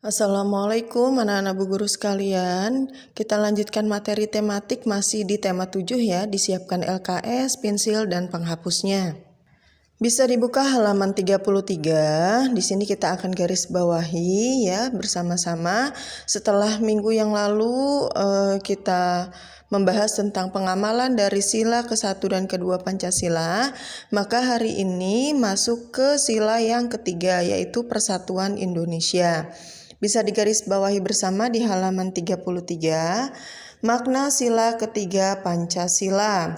Assalamualaikum anak-anak Bu Guru sekalian. Kita lanjutkan materi tematik masih di tema 7 ya, disiapkan LKS, pensil dan penghapusnya. Bisa dibuka halaman 33. Di sini kita akan garis bawahi ya bersama-sama. Setelah minggu yang lalu kita membahas tentang pengamalan dari sila ke-1 dan ke-2 Pancasila, maka hari ini masuk ke sila yang ketiga yaitu Persatuan Indonesia. Bisa digarisbawahi bersama di halaman 33. Makna sila ketiga Pancasila.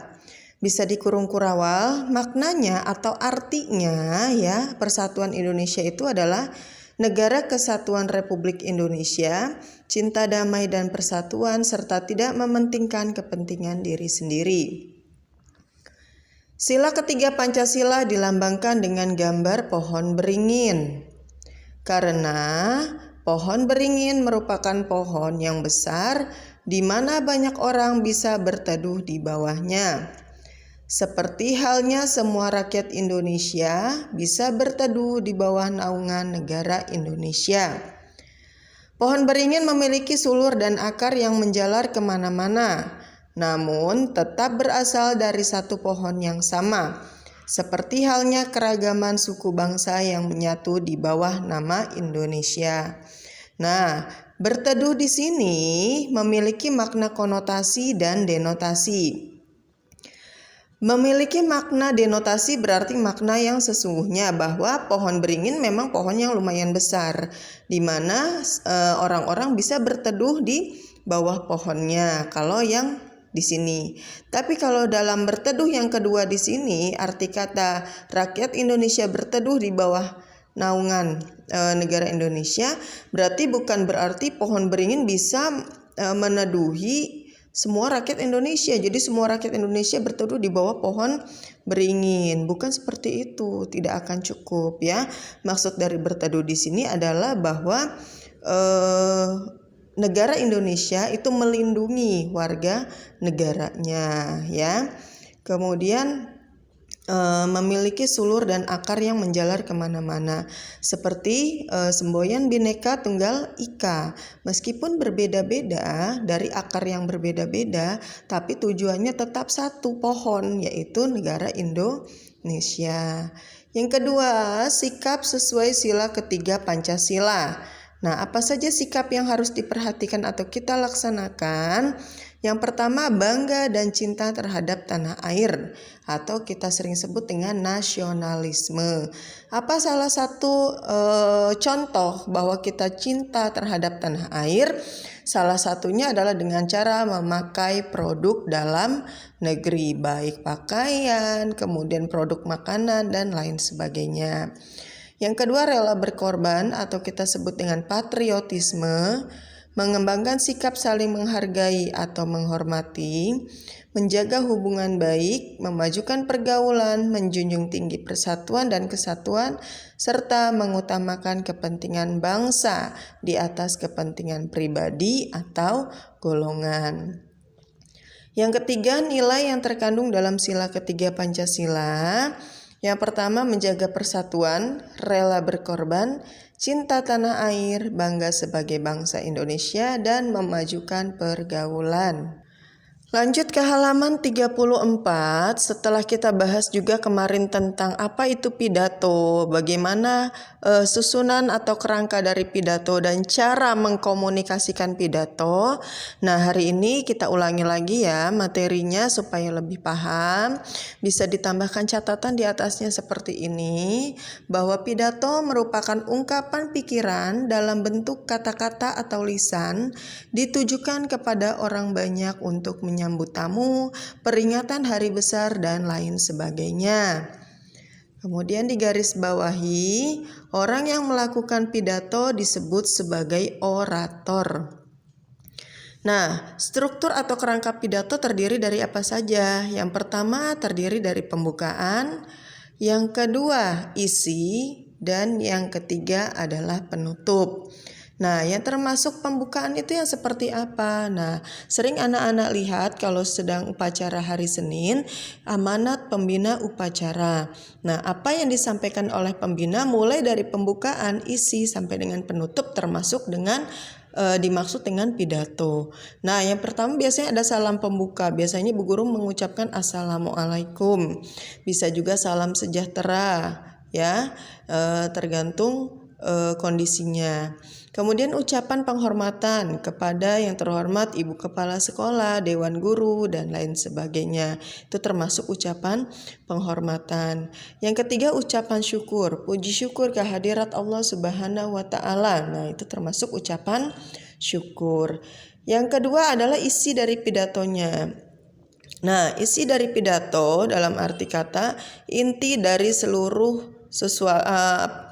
Bisa dikurung kurawal, maknanya atau artinya ya, Persatuan Indonesia itu adalah Negara Kesatuan Republik Indonesia, cinta damai dan persatuan serta tidak mementingkan kepentingan diri sendiri. Sila ketiga Pancasila dilambangkan dengan gambar pohon beringin. Karena pohon beringin merupakan pohon yang besar di mana banyak orang bisa berteduh di bawahnya. Seperti halnya semua rakyat Indonesia bisa berteduh di bawah naungan negara Indonesia. Pohon beringin memiliki sulur dan akar yang menjalar kemana-mana, namun tetap berasal dari satu pohon yang sama. Seperti halnya keragaman suku bangsa yang menyatu di bawah nama Indonesia. Nah, berteduh di sini memiliki makna konotasi dan denotasi. Memiliki makna denotasi berarti makna yang sesungguhnya bahwa pohon beringin memang pohon yang lumayan besar, di mana orang-orang bisa berteduh di bawah pohonnya. Kalau yang di sini. Tapi kalau dalam berteduh yang kedua di sini, arti kata rakyat Indonesia berteduh di bawah naungan negara Indonesia, berarti bukan berarti pohon beringin bisa meneduhi semua rakyat Indonesia. Jadi semua rakyat Indonesia berteduh di bawah pohon beringin. Bukan seperti itu, tidak akan cukup ya. Maksud dari berteduh di sini adalah bahwa negara Indonesia itu melindungi warga negaranya ya. Kemudian memiliki sulur dan akar yang menjalar kemana-mana seperti semboyan Bhinneka Tunggal Ika. Meskipun berbeda-beda dari akar yang berbeda-beda, tapi tujuannya tetap satu pohon, yaitu negara Indonesia. Yang kedua, sikap sesuai sila ketiga Pancasila. Nah, apa saja sikap yang harus diperhatikan atau kita laksanakan? Yang pertama, bangga dan cinta terhadap tanah air atau kita sering sebut dengan nasionalisme. Apa salah satu contoh bahwa kita cinta terhadap tanah air? Salah satunya adalah dengan cara memakai produk dalam negeri, baik pakaian, kemudian produk makanan dan lain sebagainya. Yang kedua, rela berkorban atau kita sebut dengan patriotisme, mengembangkan sikap saling menghargai atau menghormati, menjaga hubungan baik, memajukan pergaulan, menjunjung tinggi persatuan dan kesatuan, serta mengutamakan kepentingan bangsa di atas kepentingan pribadi atau golongan. Yang ketiga, nilai yang terkandung dalam sila ketiga Pancasila. Yang pertama, menjaga persatuan, rela berkorban, cinta tanah air, bangga sebagai bangsa Indonesia, dan memajukan pergaulan. Lanjut ke halaman 34. Setelah kita bahas juga kemarin tentang apa itu pidato, bagaimana susunan atau kerangka dari pidato dan cara mengkomunikasikan pidato. Nah, hari ini kita ulangi lagi ya materinya supaya lebih paham. Bisa ditambahkan catatan di atasnya seperti ini, bahwa pidato merupakan ungkapan pikiran dalam bentuk kata-kata atau lisan ditujukan kepada orang banyak untuk menyambut tamu, peringatan hari besar, dan lain sebagainya. Kemudian di garis bawahi, orang yang melakukan pidato disebut sebagai orator. Nah, struktur atau kerangka pidato terdiri dari apa saja? Yang pertama terdiri dari pembukaan, yang kedua isi, dan yang ketiga adalah penutup. Nah, yang termasuk pembukaan itu yang seperti apa? Nah, sering anak-anak lihat kalau sedang upacara hari Senin, amanat pembina upacara. Nah, apa yang disampaikan oleh pembina mulai dari pembukaan, isi, sampai dengan penutup termasuk dengan dimaksud dengan pidato. Nah, yang pertama biasanya ada salam pembuka. Biasanya bu guru mengucapkan assalamualaikum. Bisa juga salam sejahtera, ya, tergantung kondisinya. Kemudian ucapan penghormatan kepada yang terhormat Ibu Kepala Sekolah, Dewan Guru, dan lain sebagainya. Itu termasuk ucapan penghormatan. Yang ketiga ucapan syukur, puji syukur kehadirat Allah Subhanahu wa Ta'ala. Nah, itu termasuk ucapan syukur. Yang kedua adalah isi dari pidatonya. Nah, isi dari pidato dalam arti kata inti dari seluruh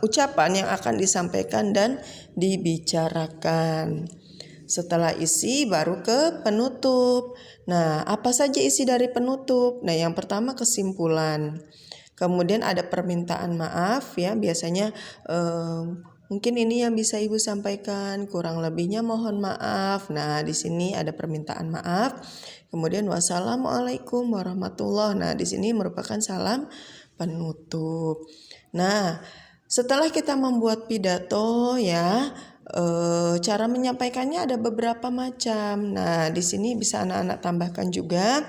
ucapan yang akan disampaikan dan dibicarakan. Setelah isi baru ke penutup. Nah, apa saja isi dari penutup? Nah, yang pertama kesimpulan. Kemudian ada permintaan maaf, ya, biasanya mungkin ini yang bisa Ibu sampaikan, kurang lebihnya mohon maaf. Nah, di sini ada permintaan maaf. Kemudian wassalamualaikum warahmatullahi. Nah, di sini merupakan salam penutup. Nah, setelah kita membuat pidato, ya, cara menyampaikannya ada beberapa macam. Nah, di sini bisa anak-anak tambahkan juga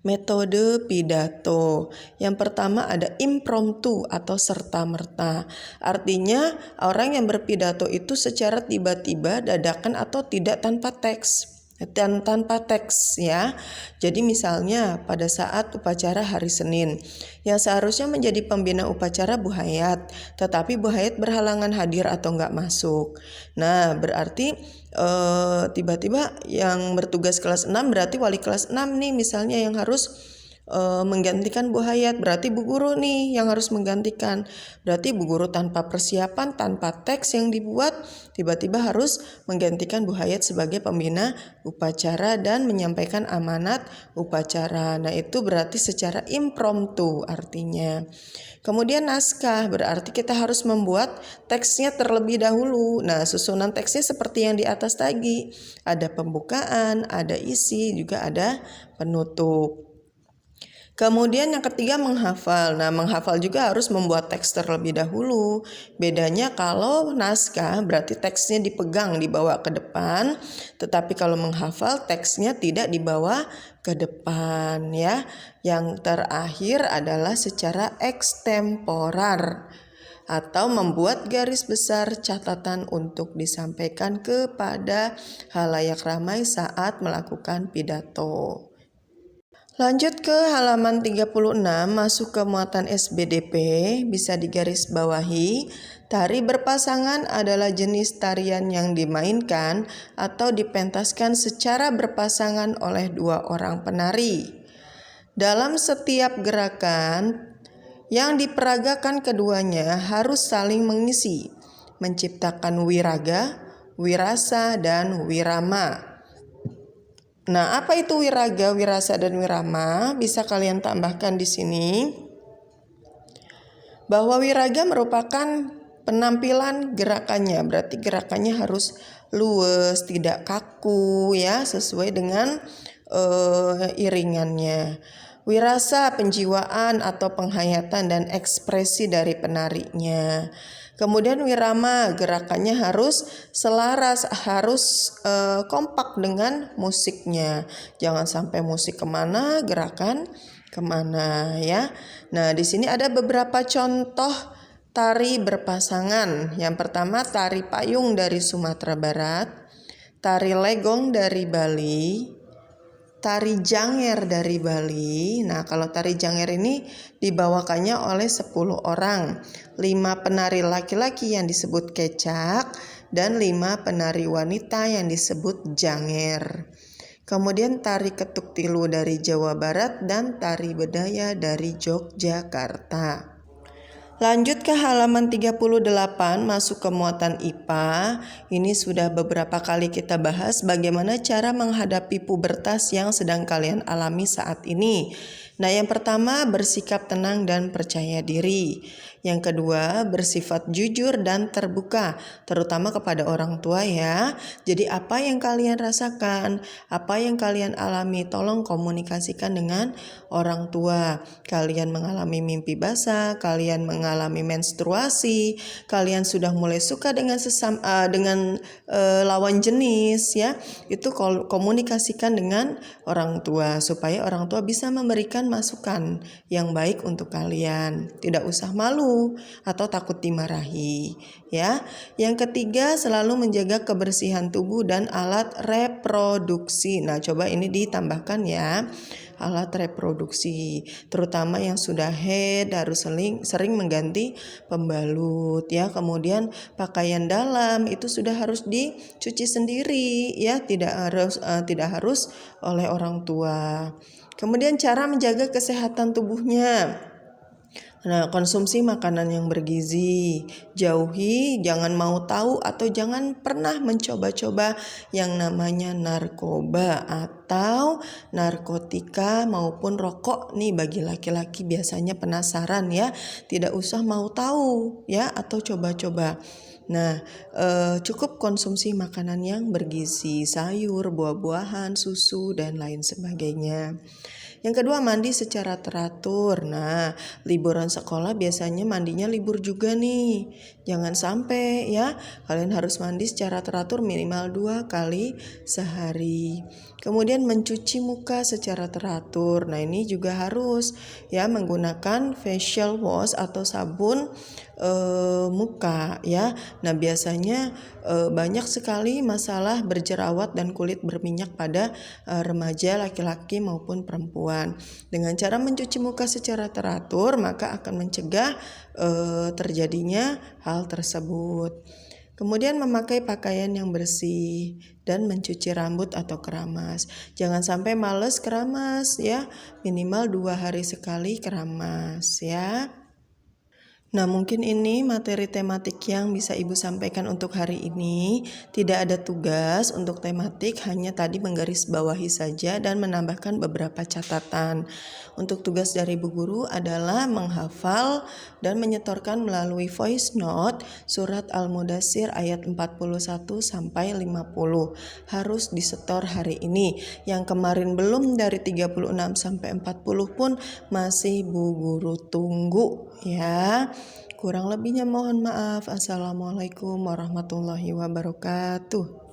metode pidato. Yang pertama ada impromptu atau serta-merta. Artinya orang yang berpidato itu secara tiba-tiba, dadakan atau tidak tanpa teks. Dan tanpa teks, ya. Jadi misalnya pada saat upacara hari Senin, yang seharusnya menjadi pembina upacara Bu Hayat, tetapi Bu Hayat berhalangan hadir atau nggak masuk. Nah, berarti tiba-tiba yang bertugas kelas 6 berarti wali kelas 6 nih misalnya yang harus menggantikan Bu Hayat, berarti Bu Guru nih yang harus menggantikan. Berarti Bu Guru tanpa persiapan, tanpa teks yang dibuat, tiba-tiba harus menggantikan Bu Hayat sebagai pembina upacara dan menyampaikan amanat upacara. Nah, itu berarti secara impromptu artinya. Kemudian naskah, berarti kita harus membuat teksnya terlebih dahulu. Nah, susunan teksnya seperti yang di atas tadi. Ada pembukaan, ada isi, juga ada penutup. Kemudian yang ketiga menghafal. Nah, menghafal juga harus membuat teks terlebih dahulu. Bedanya kalau naskah berarti teksnya dipegang, dibawa ke depan. Tetapi kalau menghafal teksnya tidak dibawa ke depan, ya. Yang terakhir adalah secara ekstemporer atau membuat garis besar catatan untuk disampaikan kepada halayak ramai saat melakukan pidato. Lanjut ke halaman 36, masuk ke muatan SBDP, bisa digaris bawahi. Tari berpasangan adalah jenis tarian yang dimainkan atau dipentaskan secara berpasangan oleh dua orang penari. Dalam setiap gerakan yang diperagakan keduanya harus saling mengisi, menciptakan wiraga, wirasa, dan wirama. Nah, apa itu wiraga, wirasa, dan wirama? Bisa kalian tambahkan di sini. Bahwa wiraga merupakan penampilan gerakannya, berarti gerakannya harus luwes, tidak kaku, ya, sesuai dengan iringannya. Wirasa, penjiwaan atau penghayatan dan ekspresi dari penarinya. Kemudian wirama, gerakannya harus selaras, harus kompak dengan musiknya. Jangan sampai musik kemana, gerakan kemana, ya. Nah, di sini ada beberapa contoh tari berpasangan. Yang pertama tari payung dari Sumatera Barat, tari legong dari Bali, tari janger dari Bali. Nah, kalau tari janger ini dibawakannya oleh 10 orang. 5 penari laki-laki yang disebut kecak dan 5 penari wanita yang disebut janger. Kemudian tari ketuk tilu dari Jawa Barat dan tari bedaya dari Yogyakarta. Lanjut ke halaman 38, masuk ke muatan IPA. Ini sudah beberapa kali kita bahas bagaimana cara menghadapi pubertas yang sedang kalian alami saat ini. Nah, yang pertama bersikap tenang dan percaya diri. Yang kedua, bersifat jujur dan terbuka, terutama kepada orang tua ya. Jadi apa yang kalian rasakan, apa yang kalian alami, tolong komunikasikan dengan orang tua. Kalian mengalami mimpi basah, kalian mengalami menstruasi, kalian sudah mulai suka dengan lawan jenis ya. Itu komunikasikan dengan orang tua supaya orang tua bisa memberikan masukan yang baik untuk kalian. Tidak usah malu atau takut dimarahi ya. Yang ketiga, selalu menjaga kebersihan tubuh dan alat reproduksi. Nah, coba ini ditambahkan ya. Alat reproduksi, terutama yang sudah head harus sering mengganti pembalut ya. Kemudian pakaian dalam itu sudah harus dicuci sendiri ya, tidak harus oleh orang tua. Kemudian cara menjaga kesehatan tubuhnya. Nah, konsumsi makanan yang bergizi, jauhi, jangan mau tahu atau jangan pernah mencoba-coba yang namanya narkoba atau narkotika maupun rokok. Nih bagi laki-laki biasanya penasaran ya, tidak usah mau tahu ya atau coba-coba. Nah, cukup konsumsi makanan yang bergizi, sayur, buah-buahan, susu, dan lain sebagainya. Yang kedua, mandi secara teratur. Nah, liburan sekolah biasanya mandinya libur juga nih. Jangan sampai ya, kalian harus mandi secara teratur minimal 2 kali sehari. Kemudian mencuci muka secara teratur. Nah, ini juga harus ya menggunakan facial wash atau sabun muka ya. Nah, biasanya banyak sekali masalah berjerawat dan kulit berminyak pada remaja laki-laki maupun perempuan. Dengan cara mencuci muka secara teratur, maka akan mencegah terjadinya hal tersebut. Kemudian memakai pakaian yang bersih dan mencuci rambut atau keramas. Jangan sampai males keramas ya, minimal 2 hari sekali keramas ya. Nah, mungkin ini materi tematik yang bisa Ibu sampaikan untuk hari ini. Tidak ada tugas untuk tematik, hanya tadi menggarisbawahi saja dan menambahkan beberapa catatan. Untuk tugas dari Ibu Guru adalah menghafal dan menyetorkan melalui voice note surat Al-Mudatsir ayat 41 sampai 50. Harus disetor hari ini. Yang kemarin belum dari 36 sampai 40 pun masih Bu Guru tunggu ya. Kurang lebihnya mohon maaf. Assalamualaikum warahmatullahi wabarakatuh.